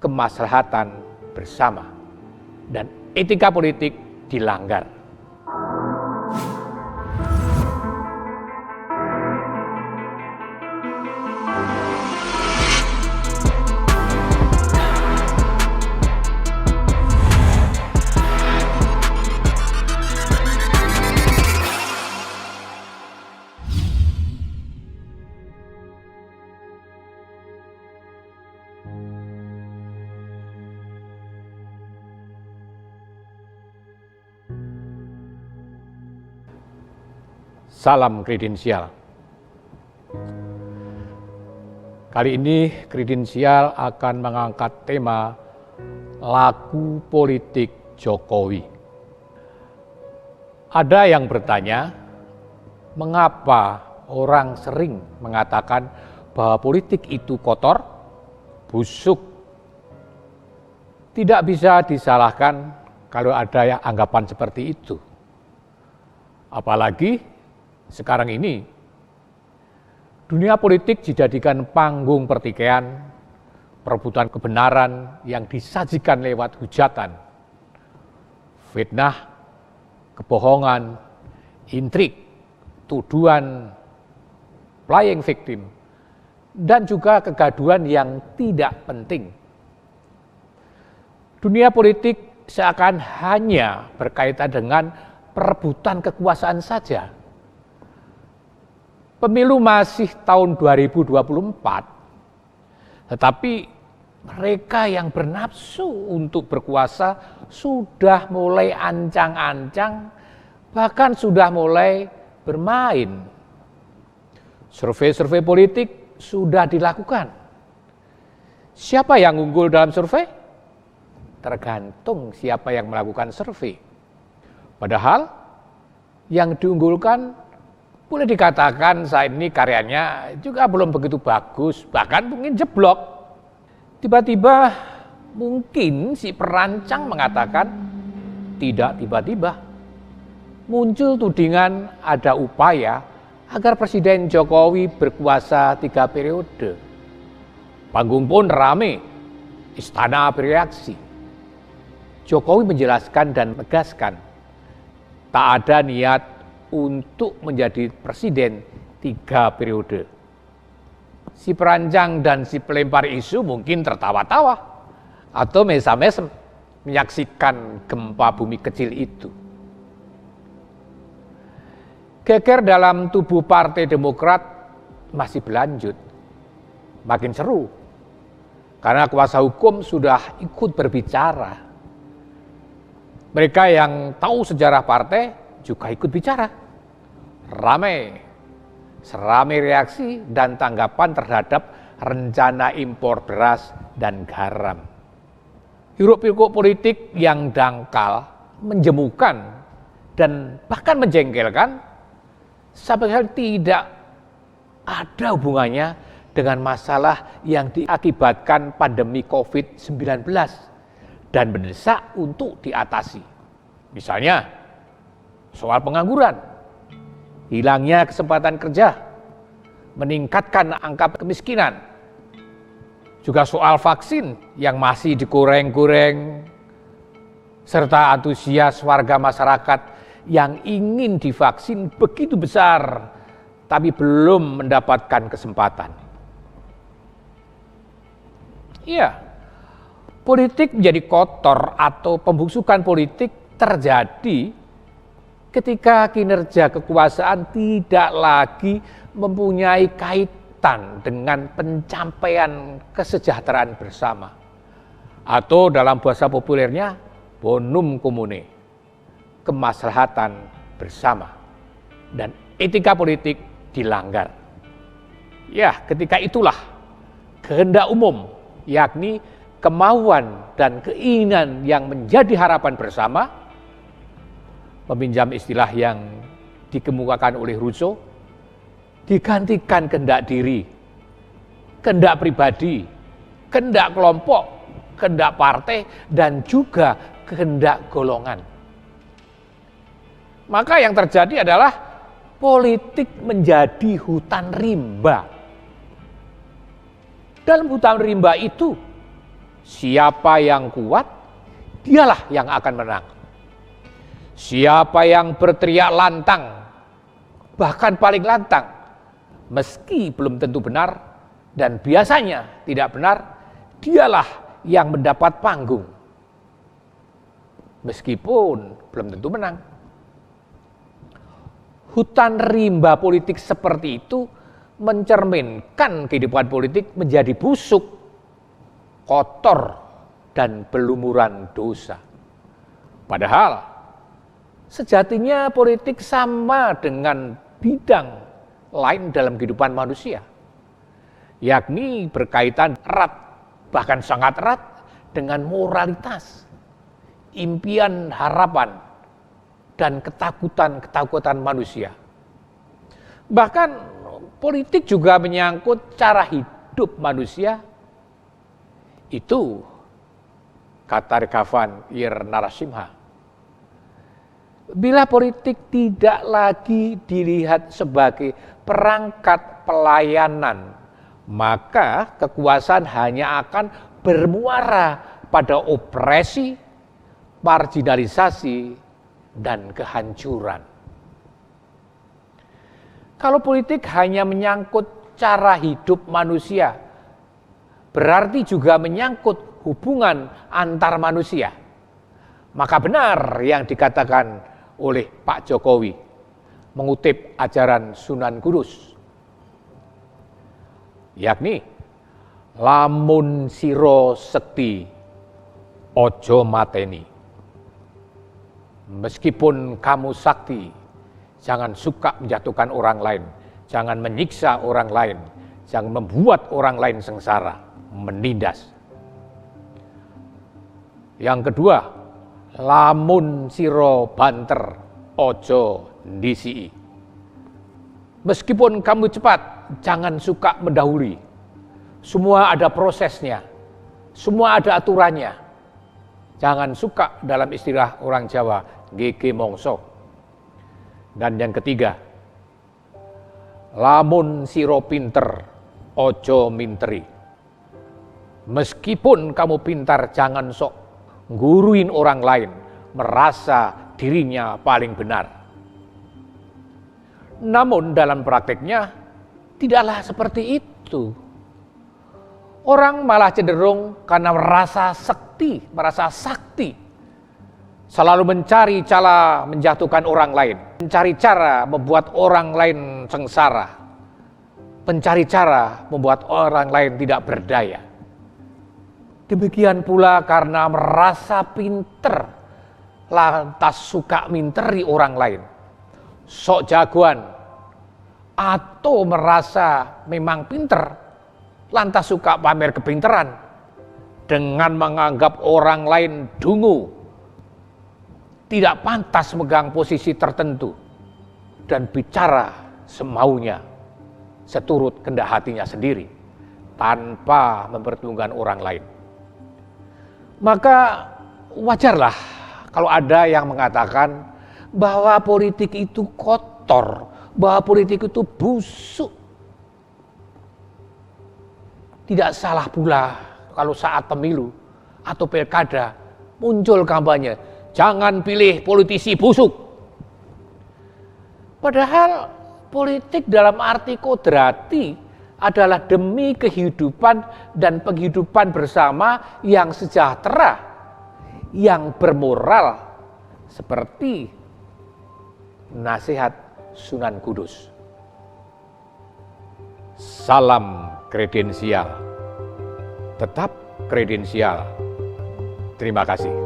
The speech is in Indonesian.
kemaslahatan bersama, dan etika politik dilanggar. Salam kredensial. Kali ini kredensial akan mengangkat tema laku politik Jokowi. Ada yang bertanya, mengapa orang sering mengatakan bahwa politik itu kotor, busuk? Tidak bisa disalahkan kalau ada yang anggapan seperti itu. Apalagi sekarang ini, dunia politik dijadikan panggung pertikaian, perebutan kebenaran yang disajikan lewat hujatan, fitnah, kebohongan, intrik, tuduhan, playing victim, dan juga kegaduhan yang tidak penting. Dunia politik seakan hanya berkaitan dengan perebutan kekuasaan saja. Pemilu masih tahun 2024, tetapi mereka yang bernafsu untuk berkuasa sudah mulai ancang-ancang, bahkan sudah mulai bermain. Survei-survei politik sudah dilakukan. Siapa yang unggul dalam survei? Tergantung siapa yang melakukan survei. Padahal yang diunggulkan boleh dikatakan saat ini karyanya juga belum begitu bagus, bahkan mungkin jeblok. Tiba-tiba mungkin si perancang mengatakan, tidak tiba-tiba, muncul tudingan ada upaya agar Presiden Jokowi berkuasa 3 periode. Panggung pun rame, istana bereaksi. Jokowi menjelaskan dan menegaskan, tak ada niat untuk menjadi presiden 3 periode. Si perancang dan si pelempar isu mungkin tertawa-tawa atau mesam-mesem menyaksikan gempa bumi kecil itu. Geger dalam tubuh Partai Demokrat masih berlanjut, makin seru karena kuasa hukum sudah ikut berbicara. Mereka yang tahu sejarah partai juga ikut bicara. Seramai reaksi dan tanggapan terhadap rencana impor beras dan garam. Hiruk-pikuk politik yang dangkal, menjemukan, dan bahkan menjengkelkan, sampai tidak ada hubungannya dengan masalah yang diakibatkan pandemi COVID-19 dan mendesak untuk diatasi. Misalnya, soal pengangguran, hilangnya kesempatan kerja, meningkatkan angka kemiskinan, juga soal vaksin yang masih digoreng-goreng, serta antusias warga masyarakat yang ingin divaksin begitu besar, tapi belum mendapatkan kesempatan. Iya, politik menjadi kotor atau pembusukan politik terjadi ketika kinerja kekuasaan tidak lagi mempunyai kaitan dengan pencapaian kesejahteraan bersama. Atau dalam bahasa populernya, bonum comune, kemaslahatan bersama. Dan etika politik dilanggar. Ya, ketika itulah kehendak umum, yakni kemauan dan keinginan yang menjadi harapan bersama, meminjam istilah yang dikemukakan oleh Rousseau, digantikan kehendak diri, kehendak pribadi, kehendak kelompok, kehendak partai, dan juga kehendak golongan. Maka yang terjadi adalah politik menjadi hutan rimba. Dalam hutan rimba itu Siapa yang kuat, dialah yang akan menang. Siapa yang berteriak lantang, bahkan paling lantang, meski belum tentu benar dan biasanya tidak benar, dialah yang mendapat panggung, meskipun belum tentu menang. Hutan rimba politik seperti itu mencerminkan kehidupan politik menjadi busuk, kotor, dan berlumuran dosa. Padahal sejatinya politik sama dengan bidang lain dalam kehidupan manusia, yakni berkaitan erat, bahkan sangat erat dengan moralitas, impian, harapan, dan ketakutan manusia. Bahkan politik juga menyangkut cara hidup manusia. Itu kata Rekavan Ir Narasimha. Bila politik tidak lagi dilihat sebagai perangkat pelayanan, maka kekuasaan hanya akan bermuara pada opresi, marginalisasi, dan kehancuran. Kalau politik hanya menyangkut cara hidup manusia, berarti juga menyangkut hubungan antar manusia. Maka benar yang dikatakan oleh Pak Jokowi, mengutip ajaran Sunan Kudus, yakni lamun siro sekti ojo mateni. Meskipun kamu sakti, jangan suka menjatuhkan orang lain, jangan menyiksa orang lain, jangan membuat orang lain sengsara, menindas. Yang kedua, lamun siro banter ojo ndisii. Meskipun kamu cepat, jangan suka mendahului. Semua ada prosesnya, semua ada aturannya. Jangan suka, dalam istilah orang Jawa, gege mongso. Dan yang ketiga, lamun siro pinter ojo minteri. Meskipun kamu pintar, jangan sok guruin orang lain, merasa dirinya paling benar. Namun dalam prakteknya tidaklah seperti itu. Orang malah cenderung karena merasa sakti, selalu mencari cara menjatuhkan orang lain, mencari cara membuat orang lain sengsara, mencari cara membuat orang lain tidak berdaya. Demikian pula karena merasa pinter, lantas suka minteri orang lain, sok jagoan, atau merasa memang pinter, lantas suka pamer kepinteran dengan menganggap orang lain dungu, tidak pantas megang posisi tertentu, dan bicara semaunya, seturut kehendak hatinya sendiri, tanpa mempertimbangkan orang lain. Maka wajarlah kalau ada yang mengatakan bahwa politik itu kotor, bahwa politik itu busuk. Tidak salah pula kalau saat pemilu atau pilkada muncul kampanye, jangan pilih politisi busuk. Padahal politik dalam arti kodrati adalah demi kehidupan dan penghidupan bersama yang sejahtera, yang bermoral, seperti nasihat Sunan Kudus. Salam kredensial, tetap kredensial. Terima kasih.